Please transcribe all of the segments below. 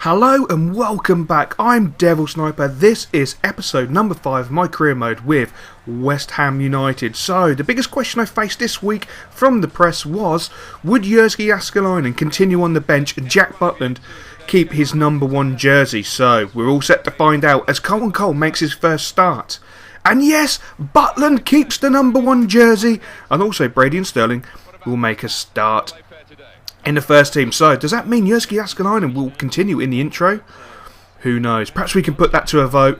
Hello and welcome back. I'm Devil Sniper. This is episode number 5 of my career mode with West Ham United. So, the biggest question I faced this week from the press was, would Jerzy Jääskeläinen continue on the bench and Jack Butland keep his number 1 jersey? So, we're all set to find out as Cole makes his first start. And yes, Butland keeps the number 1 jersey, and also Brady and Sterling will make a start in the first team. So, does that mean Jerzy Jääskeläinen will continue in the intro? Who knows? Perhaps we can put that to a vote.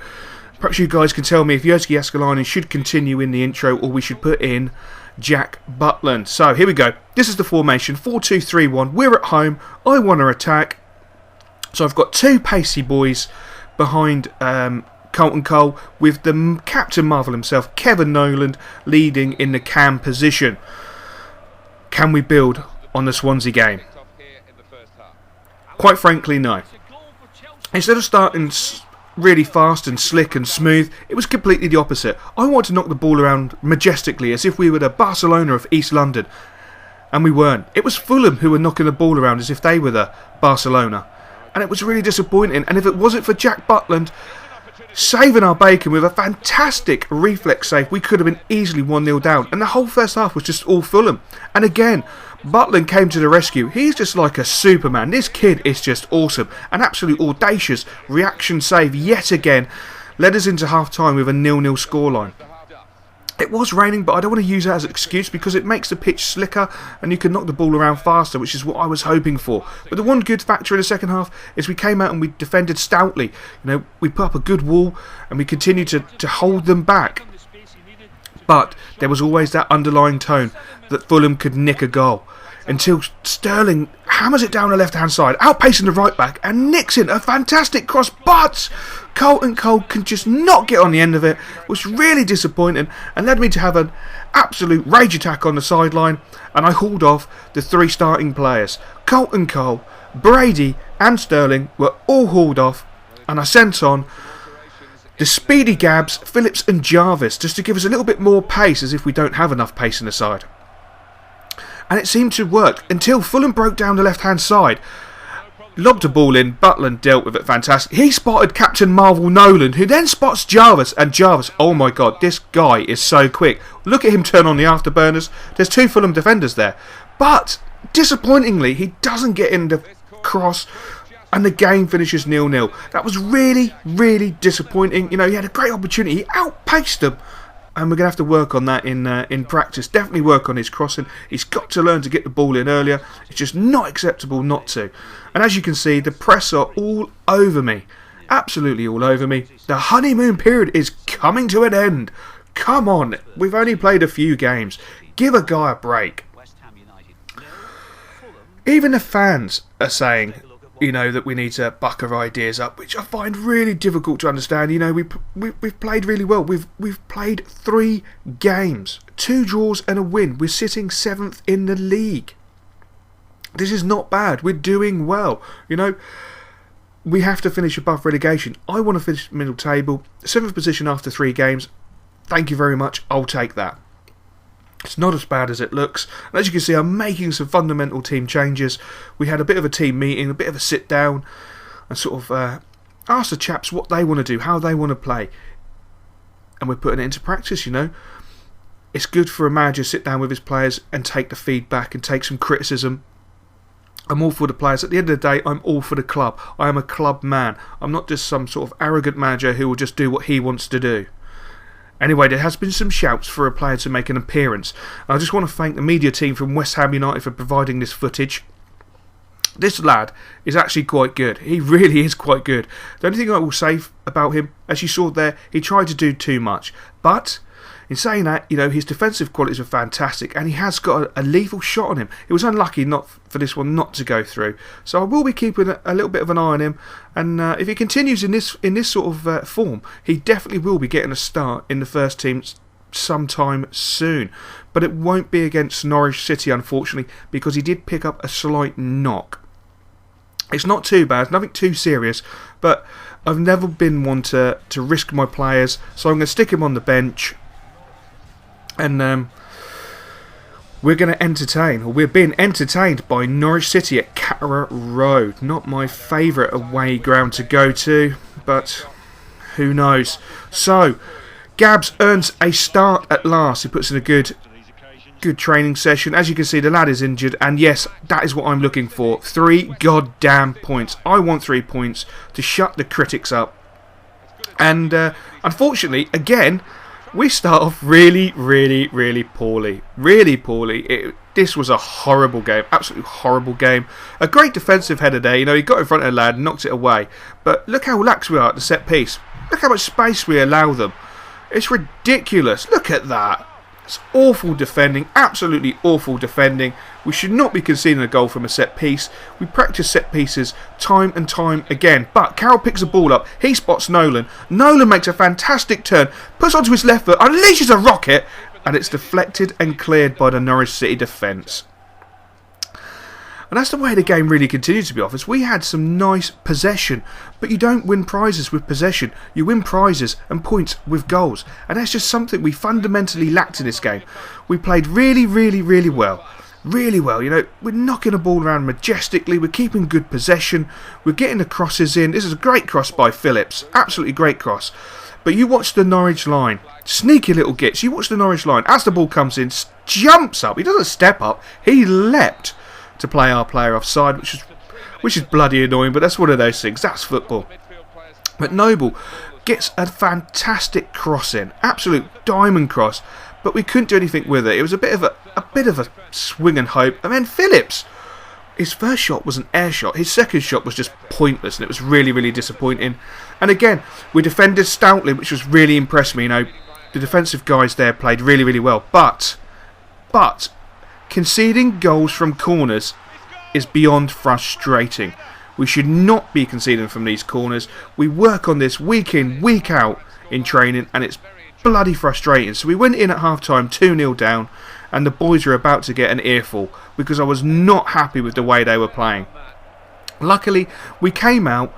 Perhaps you guys can tell me if Jerzy Jääskeläinen should continue in the intro or we should put in Jack Butland. So, here we go. This is the formation, 4-2-3-1. We're at home. I want to attack. So, I've got 2 pacey boys behind Cole with the Captain Marvel himself, Kevin Noland, leading in the cam position. Can we build on the Swansea game? Quite frankly, no. Instead of starting really fast and slick and smooth, it was completely the opposite. I wanted to knock the ball around majestically as if we were the Barcelona of East London, and we weren't. It was Fulham who were knocking the ball around as if they were the Barcelona, and it was really disappointing. And if it wasn't for Jack Butland saving our bacon with a fantastic reflex save, we could have been easily 1-0 down, and the whole first half was just all Fulham. And again, Butland came to the rescue. He's just like a Superman. This kid is just awesome. An absolutely audacious reaction save yet again led us into half time with a 0-0 scoreline. It was raining, but I don't want to use that as an excuse because it makes the pitch slicker and you can knock the ball around faster, which is what I was hoping for. But the one good factor in the second half is we came out and we defended stoutly. We put up a good wall and we continued to hold them back. But there was always that underlying tone that Fulham could nick a goal, until Sterling hammers it down the left hand side, outpacing the right back, and nicks in a fantastic cross, but Cole can just not get on the end of it, which was really disappointing and led me to have an absolute rage attack on the sideline, and I hauled off the 3 starting players. Cole, Brady and Sterling were all hauled off, and I sent on the speedy Gabs, Phillips and Jarvis, just to give us a little bit more pace as if we don't have enough pace in the side. And it seemed to work until Fulham broke down the left hand side, lobbed a ball in, Butland dealt with it fantastic. He spotted Captain Marvel Noland, who then spots Jarvis, and Jarvis, oh my god, this guy is so quick. Look at him turn on the afterburners. There's 2 Fulham defenders there, but disappointingly he doesn't get in the cross and the game finishes 0-0. That was really, really disappointing. He had a great opportunity, he outpaced them, and we're going to have to work on that in practice. Definitely work on his crossing. He's got to learn to get the ball in earlier. It's just not acceptable not to. And as you can see, the press are all over me. Absolutely all over me. The honeymoon period is coming to an end. Come on, we've only played a few games. Give a guy a break. Even the fans are saying, that we need to buck our ideas up, which I find really difficult to understand. We've played really well. We've played 3 games, 2 draws and a win. We're sitting 7th in the league. This is not bad. We're doing well. We have to finish above relegation. I want to finish middle table, 7th position after 3 games. Thank you very much. I'll take that. It's not as bad as it looks. And as you can see, I'm making some fundamental team changes. We had a bit of a team meeting, a bit of a sit down, and sort of asked the chaps what they want to do, how they want to play. And we're putting it into practice, It's good for a manager to sit down with his players and take the feedback and take some criticism. I'm all for the players. At the end of the day, I'm all for the club. I am a club man. I'm not just some sort of arrogant manager who will just do what he wants to do. Anyway, there has been some shouts for a player to make an appearance. I just want to thank the media team from West Ham United for providing this footage. This lad is actually quite good. He really is quite good. The only thing I will say about him, as you saw there, he tried to do too much. But in saying that, his defensive qualities are fantastic, and he has got a lethal shot on him. It was unlucky not for this one not to go through. So I will be keeping a little bit of an eye on him, and if he continues in this sort of form, he definitely will be getting a start in the first team sometime soon. But it won't be against Norwich City, unfortunately, because he did pick up a slight knock. It's not too bad, nothing too serious, but I've never been one to risk my players, so I'm going to stick him on the bench. And we're going to entertain, or we're being entertained by Norwich City at Carrow Road. Not my favourite away ground to go to, but who knows. So, Gabs earns a start at last. He puts in a good training session. As you can see, the lad is injured, and yes, that is what I'm looking for. 3 goddamn points. I want 3 points to shut the critics up. And unfortunately, again, we start off really poorly. Really poorly. This was a horrible game. Absolutely horrible game. A great defensive header there. You know, he got in front of the lad and knocked it away. But look how lax we are at the set piece. Look how much space we allow them. It's ridiculous. Look at that. It's awful defending. Absolutely awful defending. We should not be conceding a goal from a set piece. We practice set pieces time and time again. But Carroll picks the ball up. He spots Nolan. Nolan makes a fantastic turn. Puts onto his left foot. Unleashes a rocket. And it's deflected and cleared by the Norwich City defence. And that's the way the game really continued to be off. As we had some nice possession. But you don't win prizes with possession. You win prizes and points with goals. And that's just something we fundamentally lacked in this game. We played really well. Really well. You know, we're knocking the ball around majestically. We're keeping good possession. We're getting the crosses in. This is a great cross by Phillips. Absolutely great cross. But you watch the Norwich line. Sneaky little gits. You watch the Norwich line. As the ball comes in, jumps up. He doesn't step up. He leapt to play our player offside, which is bloody annoying, but that's one of those things. That's football. But Noble gets a fantastic cross in. Absolute diamond cross. But we couldn't do anything with it. It was a bit of a swing and hope. And then Phillips, his first shot was an air shot. His second shot was just pointless, and it was really disappointing. And again, we defended stoutly, which was really impressed me. You know, the defensive guys there played really well. But conceding goals from corners is beyond frustrating. We should not be conceding from these corners. We work on this week in, week out in training, and it's bloody frustrating. So we went in at half-time 2-0 down, and the boys were about to get an earful because I was not happy with the way they were playing. Luckily, we came out,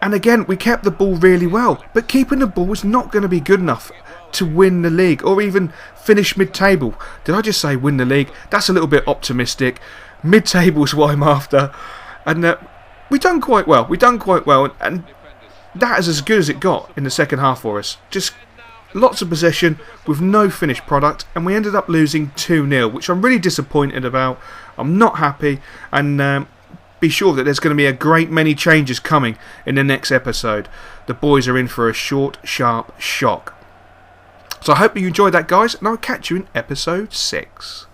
and again, we kept the ball really well. But keeping the ball was not going to be good enough to win the league or even finish mid-table. Did I just say win the league? That's a little bit optimistic. Mid-table is what I'm after. And we've done quite well. And that is as good as it got in the second half for us. Just lots of possession with no finished product, and we ended up losing 2-0, which I'm really disappointed about. I'm not happy, and be sure that there's going to be a great many changes coming in the next episode. The boys are in for a short, sharp shock. So I hope you enjoyed that, guys, and I'll catch you in episode 6.